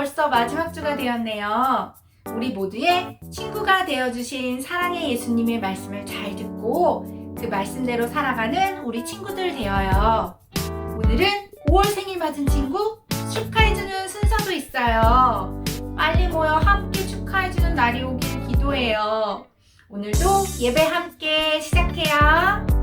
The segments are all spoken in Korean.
벌써 마지막 주가 되었네요. 우리 모두의 친구가 되어주신 사랑의 예수님의 말씀을 잘 듣고 그 말씀대로 살아가는 우리 친구들 되어요. 오늘은 5월 생일 맞은 친구 축하해주는 순서도 있어요. 빨리 모여 함께 축하해주는 날이 오길 기도해요. 오늘도 예배 함께 시작해요.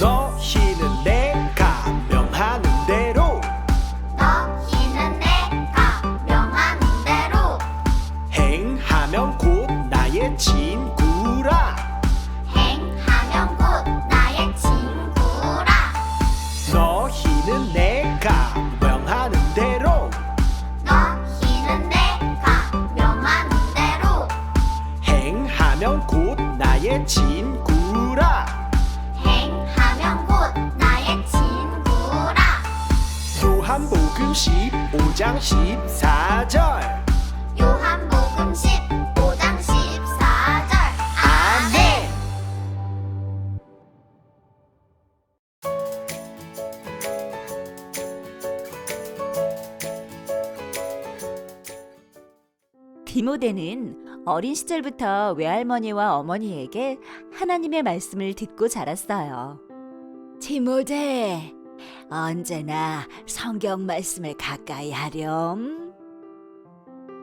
너희는 내가 명하는 대로 너희는 내가 명하는 대로 행하면 곧 나의 친구라. 행하면 곧 나의 친구라. 너희는 내가 명하는 대로 너희는 내가 명하는 대로 행하면 곧 나의 친구라. 행하면 곧 나의 친구라. 요한복음 15장 14절. 요한복음 15장 14절. 아멘. 디모데는 어린 시절부터 외할머니와 어머니에게 하나님의 말씀을 듣고 자랐어요. 디모데, 언제나 성경 말씀을 가까이 하렴.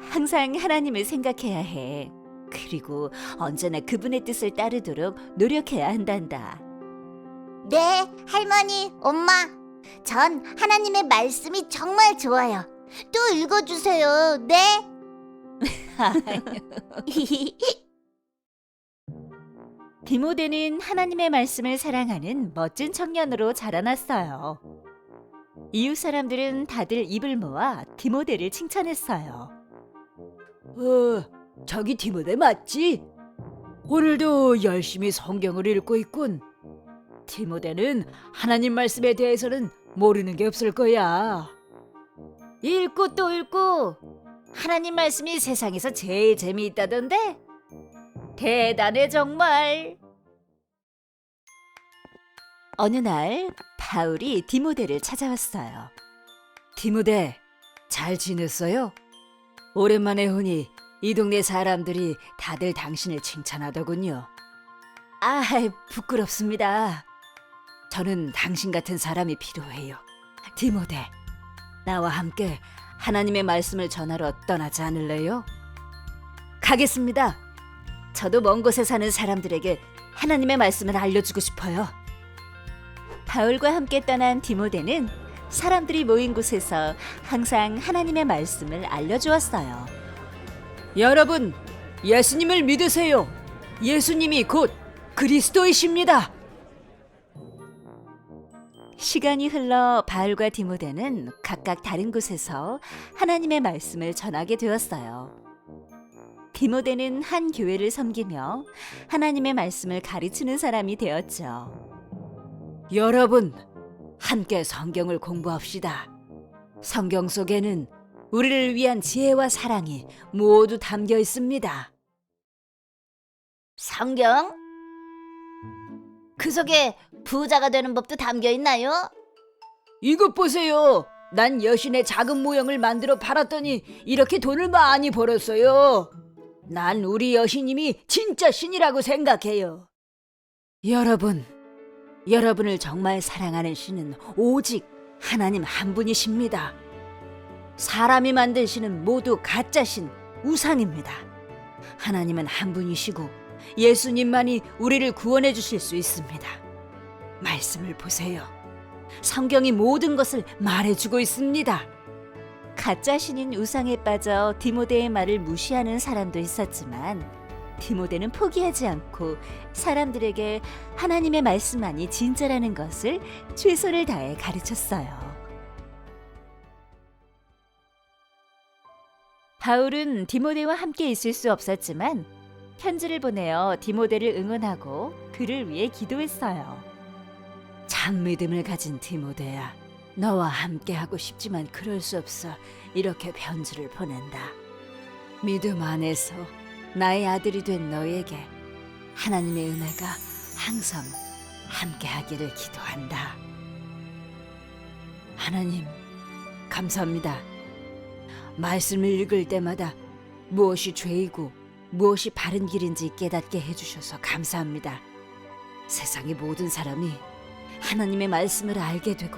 항상 하나님을 생각해야 해. 그리고 언제나 그분의 뜻을 따르도록 노력해야 한단다. 네, 할머니, 엄마. 전 하나님의 말씀이 정말 좋아요. 또 읽어주세요. 네. 디모데는 하나님의 말씀을 사랑하는 멋진 청년으로 자라났어요. 이웃 사람들은 다들 입을 모아 디모데를 칭찬했어요. 저기 디모데 맞지? 오늘도 열심히 성경을 읽고 있군. 디모데는 하나님 말씀에 대해서는 모르는 게 없을 거야. 읽고 또 읽고 하나님 말씀이 세상에서 제일 재미있다던데? 대단해 정말. 어느 날 바울이 디모데를 찾아왔어요. 디모데, 잘 지냈어요? 오랜만에 오니 이 동네 사람들이 다들 당신을 칭찬하더군요. 아, 부끄럽습니다. 저는 당신 같은 사람이 필요해요. 디모데, 나와 함께 하나님의 말씀을 전하러 떠나지 않을래요? 가겠습니다. 저도 먼 곳에 사는 사람들에게 하나님의 말씀을 알려주고 싶어요. 바울과 함께 떠난 디모데는 사람들이 모인 곳에서 항상 하나님의 말씀을 알려주었어요. 여러분, 예수님을 믿으세요. 예수님이 곧 그리스도이십니다. 시간이 흘러 바울과 디모데는 각각 다른 곳에서 하나님의 말씀을 전하게 되었어요. 디모데는 한 교회를 섬기며 하나님의 말씀을 가르치는 사람이 되었죠. 여러분, 함께 성경을 공부합시다. 성경 속에는 우리를 위한 지혜와 사랑이 모두 담겨 있습니다. 성경? 그 속에 부자가 되는 법도 담겨 있나요? 이것 보세요. 난 여신의 작은 모형을 만들어 팔았더니 이렇게 돈을 많이 벌었어요. 난 우리 여신님이 진짜 신이라고 생각해요. 여러분, 여러분을 정말 사랑하는 신은 오직 하나님 한 분이십니다. 사람이 만든 신은 모두 가짜 신, 우상입니다. 하나님은 한 분이시고 예수님만이 우리를 구원해 주실 수 있습니다. 말씀을 보세요. 성경이 모든 것을 말해주고 있습니다. 가짜 신인 우상에 빠져 디모데의 말을 무시하는 사람도 있었지만 디모데는 포기하지 않고 사람들에게 하나님의 말씀만이 진짜라는 것을 최선을 다해 가르쳤어요. 바울은 디모데와 함께 있을 수 없었지만 편지를 보내어 디모데를 응원하고 그를 위해 기도했어요. 참 믿음을 가진 디모데야, 너와 함께 하고 싶지만 그럴 수 없어 이렇게 편지를 보낸다. 믿음 안에서 나의 아들이 된 너에게 하나님의 은혜가 항상 함께하기를 기도한다. 하나님, 감사합니다. 말씀을 읽을 때마다 무엇이 죄이고 무엇이 바른 길인지 깨닫게 해주셔서 감사합니다. 세상의 모든 사람이 하나님의 말씀을 알게 되고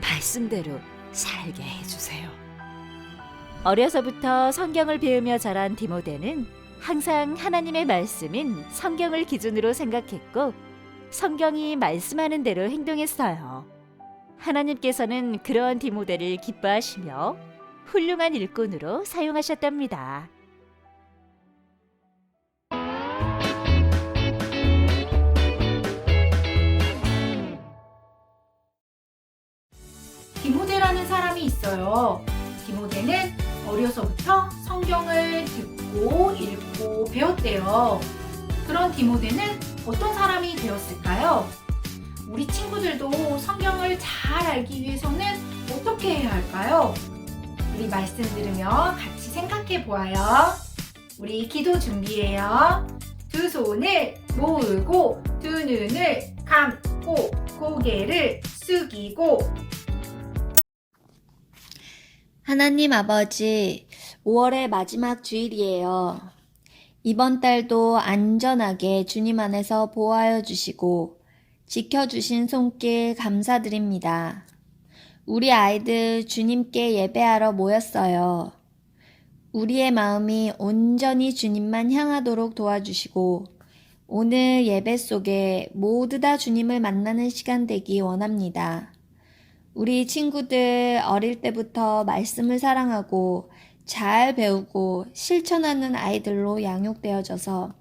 말씀대로 살게 해주세요. 어려서부터 성경을 배우며 자란 디모데는 항상 하나님의 말씀인 성경을 기준으로 생각했고 성경이 말씀하는 대로 행동했어요. 하나님께서는 그러한 디모데를 기뻐하시며 훌륭한 일꾼으로 사용하셨답니다. 디모데라는 사람이 있어요. 디모데는 어려서부터 성경을 듣고 읽고 배웠대요. 그런 디모데는 어떤 사람이 되었을까요? 우리 친구들도 성경을 잘 알기 위해서는 어떻게 해야 할까요? 우리 말씀 들으며 같이 생각해 보아요. 우리 기도 준비해요. 두 손을 모으고 두 눈을 감고 고개를 숙이고. 하나님 아버지, 5월의 마지막 주일이에요. 이번 달도 안전하게 주님 안에서 보호하여 주시고 지켜주신 손길 감사드립니다. 우리 아이들 주님께 예배하러 모였어요. 우리의 마음이 온전히 주님만 향하도록 도와주시고 오늘 예배 속에 모두 다 주님을 만나는 시간 되기 원합니다. 우리 친구들 어릴 때부터 말씀을 사랑하고 잘 배우고 실천하는 아이들로 양육되어져서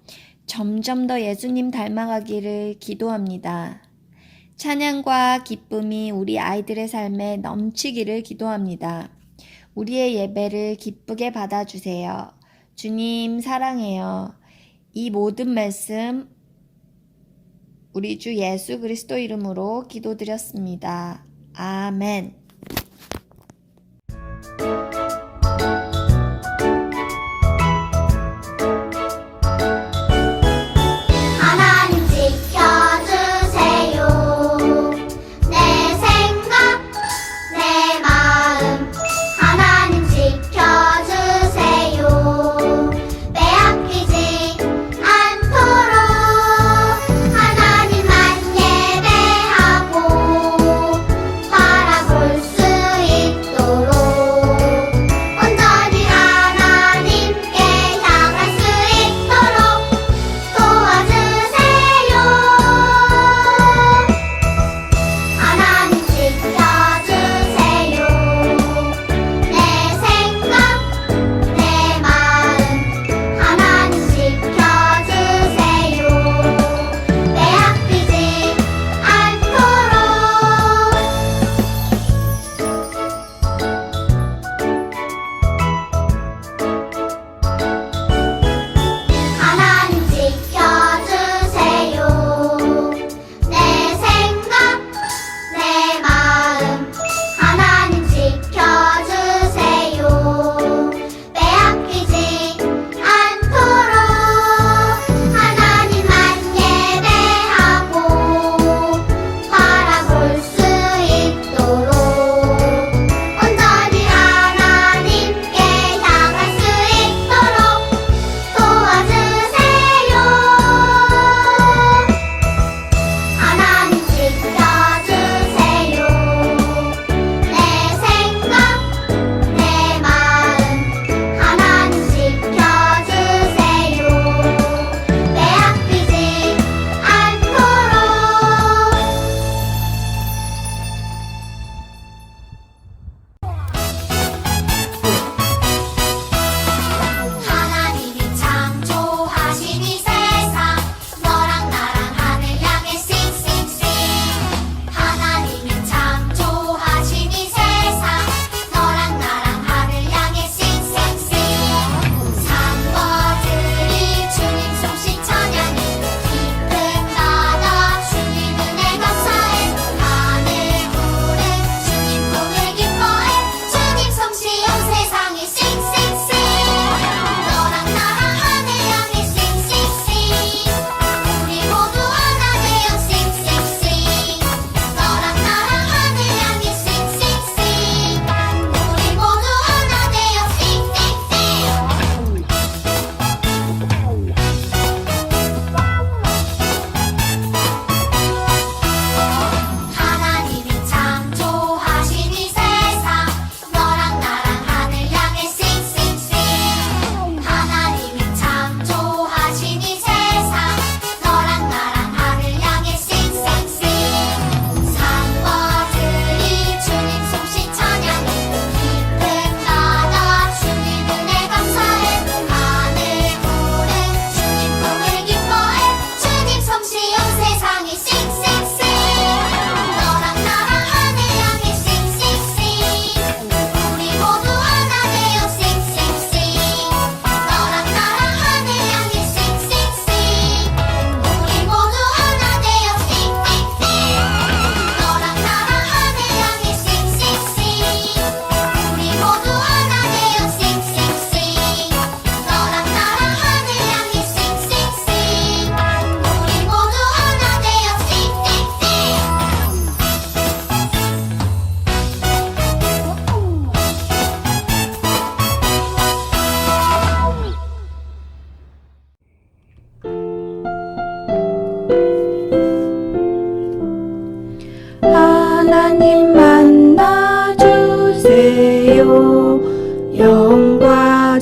점점 더 예수님 닮아가기를 기도합니다. 찬양과 기쁨이 우리 아이들의 삶에 넘치기를 기도합니다. 우리의 예배를 기쁘게 받아주세요. 주님 사랑해요. 이 모든 말씀 우리 주 예수 그리스도 이름으로 기도드렸습니다. 아멘. 하나님 지켜주세요. 내 생각, 내 마음 하나님 지켜주세요. 빼앗기지 않도록 하나님만 예배하고 바라볼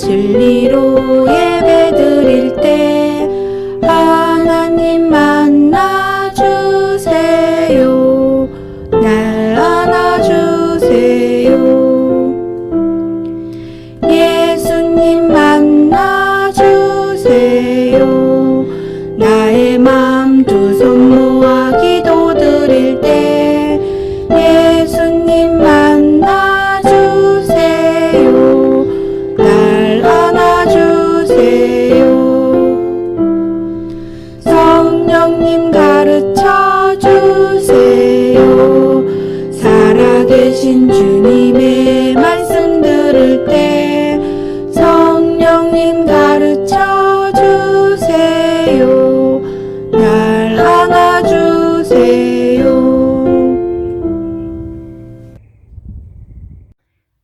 진리로 예배드릴 때 하나님 만나주세요. 날 안아주세요. 예수님 만나주세요. 나의 맘 두 손 모아 기도드릴 때 예수님 만나주세요. 날 안아주세요. 성령님 가르쳐 주세요. 살아계신 주님의 말씀 들을 때 성령님 가르쳐 주세요. 날 안아주세요.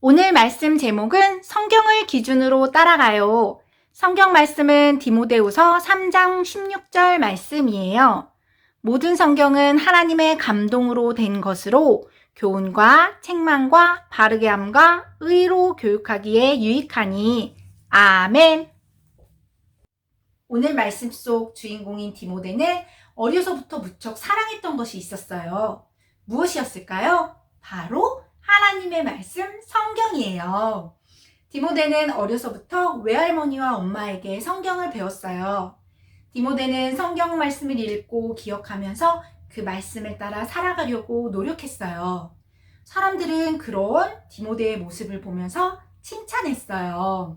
오늘 말씀 제목은 성경을 기준으로 따라가요. 성경 말씀은 디모데후서 3장 16절 말씀이에요. 모든 성경은 하나님의 감동으로 된 것으로 교훈과 책망과 바르게 함과 의로 교육하기에 유익하니. 아멘. 오늘 말씀 속 주인공인 디모데는 어려서부터 무척 사랑했던 것이 있었어요. 무엇이었을까요? 바로 하나님의 말씀 성경이에요. 디모데는 어려서부터 외할머니와 엄마에게 성경을 배웠어요. 디모데는 성경 말씀을 읽고 기억하면서 그 말씀을 따라 살아가려고 노력했어요. 사람들은 그런 디모데의 모습을 보면서 칭찬했어요.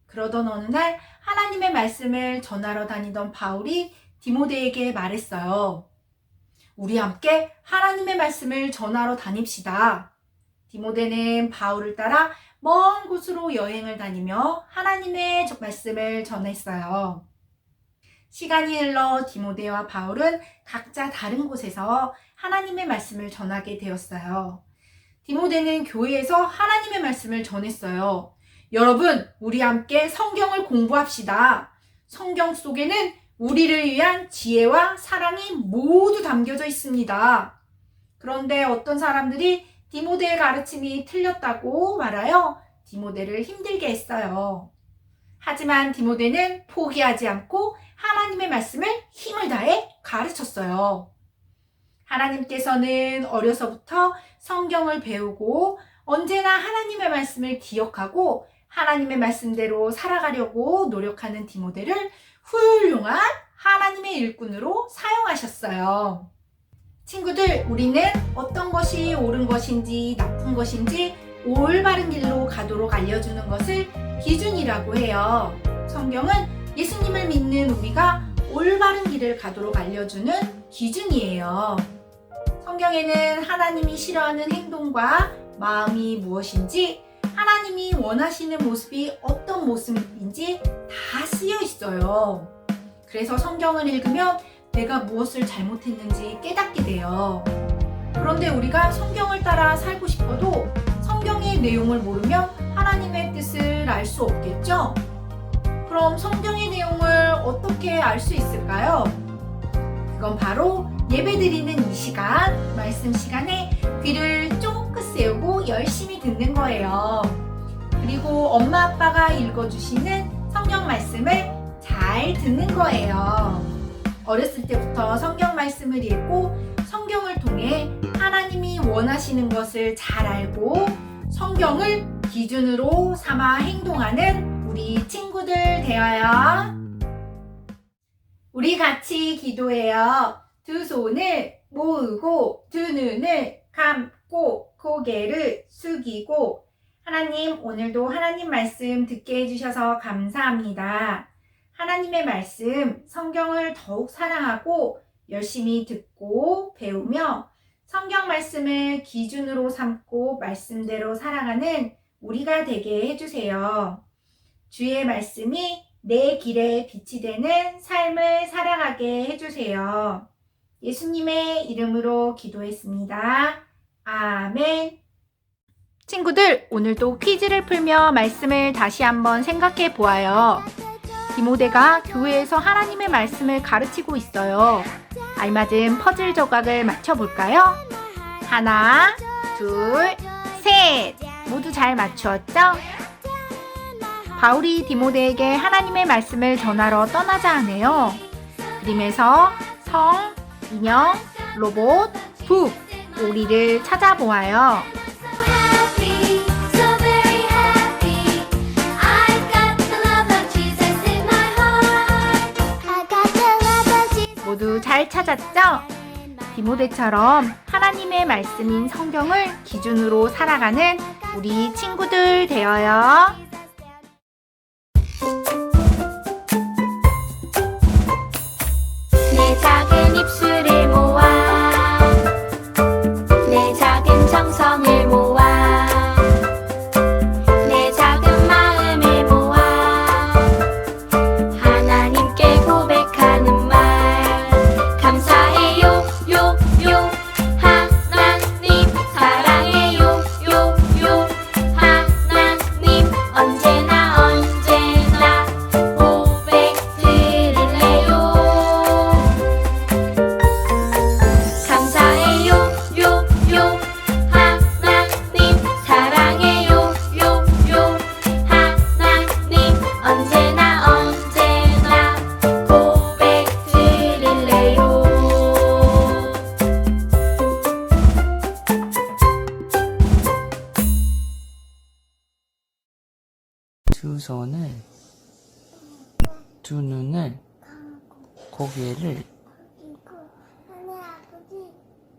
그러던 어느 날 하나님의 말씀을 전하러 다니던 바울이 디모데에게 말했어요. 우리 함께 하나님의 말씀을 전하러 다닙시다. 디모데는 바울을 따라 먼 곳으로 여행을 다니며 하나님의 말씀을 전했어요. 시간이 흘러 디모데와 바울은 각자 다른 곳에서 하나님의 말씀을 전하게 되었어요. 디모데는 교회에서 하나님의 말씀을 전했어요. 여러분, 우리 함께 성경을 공부합시다. 성경 속에는 우리를 위한 지혜와 사랑이 모두 담겨져 있습니다. 그런데 어떤 사람들이 디모데의 가르침이 틀렸다고 말하여 디모데를 힘들게 했어요. 하지만 디모데는 포기하지 않고 하나님의 말씀을 힘을 다해 가르쳤어요. 하나님께서는 어려서부터 성경을 배우고 언제나 하나님의 말씀을 기억하고 하나님의 말씀대로 살아가려고 노력하는 디모데를 훌륭한 하나님의 일꾼으로 사용하셨어요. 친구들, 우리는 어떤 것이 옳은 것인지 나쁜 것인지 올바른 길로 가도록 알려주는 것을 기준이라고 해요. 성경은 예수님을 믿는 우리가 올바른 길을 가도록 알려주는 기준이에요. 성경에는 하나님이 싫어하는 행동과 마음이 무엇인지, 하나님이 원하시는 모습이 어떤 모습인지 다 쓰여 있어요. 그래서 성경을 읽으면 내가 무엇을 잘못했는지 깨닫게 돼요. 그런데 우리가 성경을 따라 살고 싶어도 성경의 내용을 모르면 하나님의 뜻을 알 수 없겠죠? 그럼 성경의 내용을 어떻게 알 수 있을까요? 그건 바로 예배드리는 이 시간, 말씀 시간에 귀를 쫑긋 세우고 열심히 듣는 거예요. 그리고 엄마 아빠가 읽어주시는 성경 말씀을 잘 듣는 거예요. 어렸을 때부터 성경 말씀을 읽고 성경을 통해 하나님이 원하시는 것을 잘 알고 성경을 기준으로 삼아 행동하는 우리 친구들 되어요. 우리 같이 기도해요. 두 손을 모으고 두 눈을 감고 고개를 숙이고, 하나님, 오늘도 하나님 말씀 듣게 해주셔서 감사합니다. 하나님의 말씀, 성경을 더욱 사랑하고 열심히 듣고 배우며 성경 말씀을 기준으로 삼고 말씀대로 살아가는 우리가 되게 해주세요. 주의 말씀이 내 길에 빛이 되는 삶을 살아가게 해주세요. 예수님의 이름으로 기도했습니다. 아멘. 친구들, 오늘도 퀴즈를 풀며 말씀을 다시 한번 생각해 보아요. 디모데가 교회에서 하나님의 말씀을 가르치고 있어요. 알맞은 퍼즐 조각을 맞춰볼까요? 하나, 둘, 셋! 모두 잘 맞추었죠? 바울이 디모데에게 하나님의 말씀을 전하러 떠나자 하네요. 그림에서 성, 인형, 로봇, 북, 오리를 찾아보아요. Happy, so very happy. I've got the love of Jesus in my heart. I got the love of Jesus. 모두 잘 찾았죠? 디모데처럼 하나님의 말씀인 성경을 기준으로 살아가는 우리 친구들 되어요. 내 작은 입술을 모아 내 작은 정성을 모아 내 작은 마음을 모아 하나님께 고백하는 말 감사해요 요요 하나님 사랑해요 요요 하나님 언제나 고백 드릴래요 감사해요 요요 하나님 사랑해요 요요 하나님 언제나 고백 드릴래요 두 손을, 두 눈을, 고개를 하늘 아버지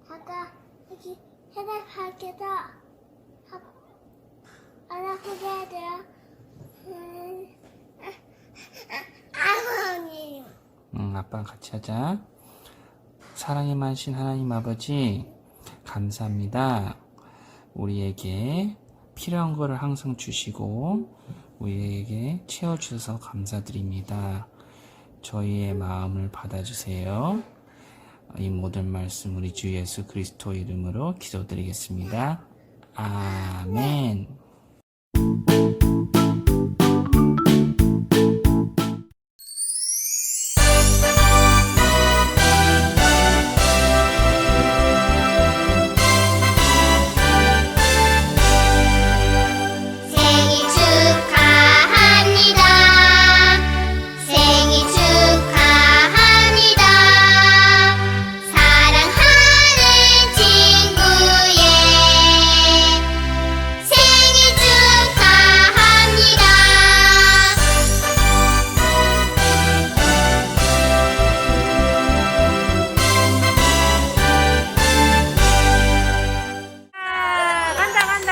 아까 여기 해답하게도 안 아프게 해야 돼요. 아버님 아빠랑 같이 하자. 사랑이 많으신 하나님 아버지, 감사합니다. 우리에게 필요한 거를 항상 주시고 우리에게 채워주셔서 감사드립니다. 저희의 마음을 받아주세요. 이 모든 말씀 우리 주 예수 그리스도 이름으로 기도드리겠습니다. 아멘. 생일 축하합니다. 생일 축하합니다. 사랑하는 친구의 생일 축하합니다. 간다 간다.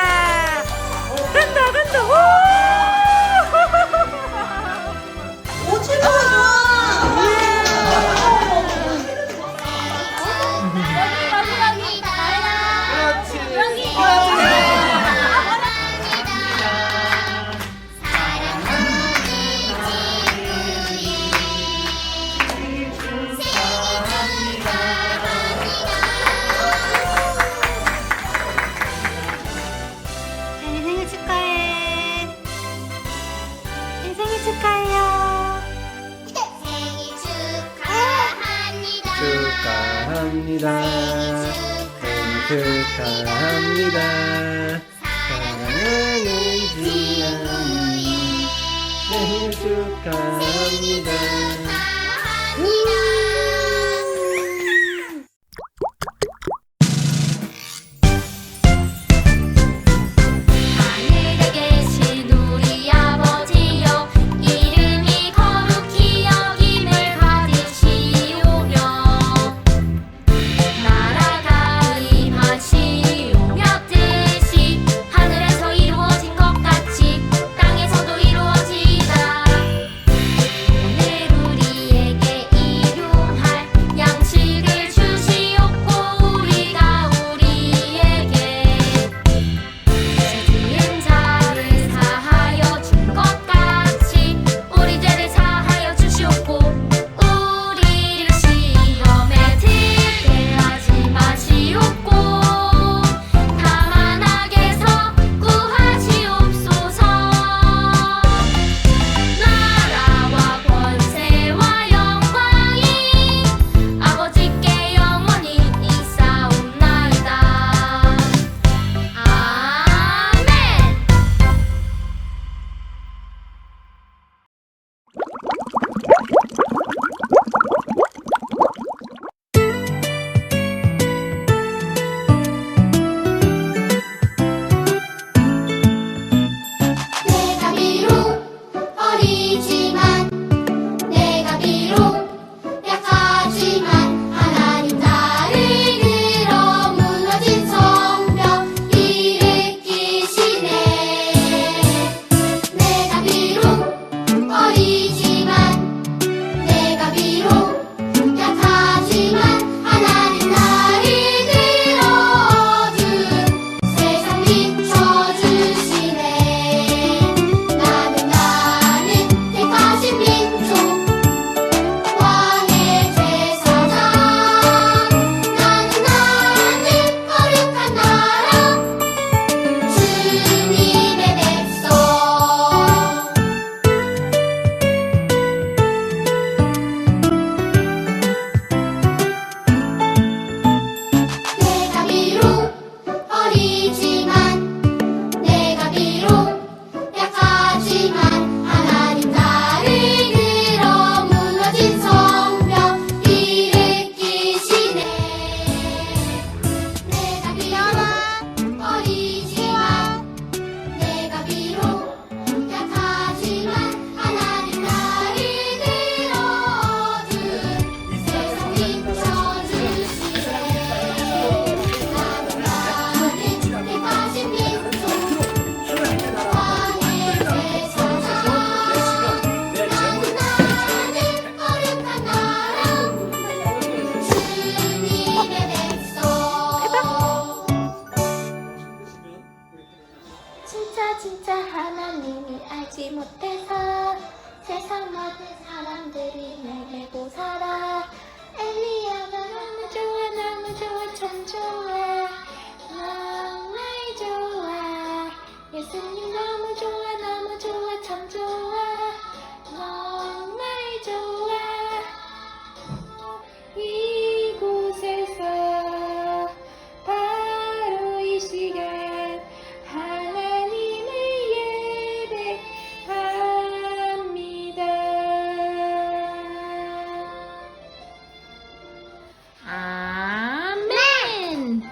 생일 축하해. 생일 축하해요. 생일 축하합니다. 축하합니다. 생일 축하합니다. 사랑하는 지연이 생일 축하합니다. 하늘에 계신 우리 아버지여 이름이 거룩히 여김을 받으시오며 나라가 임하시오며 뜻이 진짜 하나님이 알지 못해서 세상 모든 사람들이 내게도 살아. 엘리야가 너무 좋아 참 좋아 정말 좋아. 예수님 너무 좋아 참 좋아 정말 좋아. 이곳에서 바로 이 시간 하나님을 예배합니다. 아멘!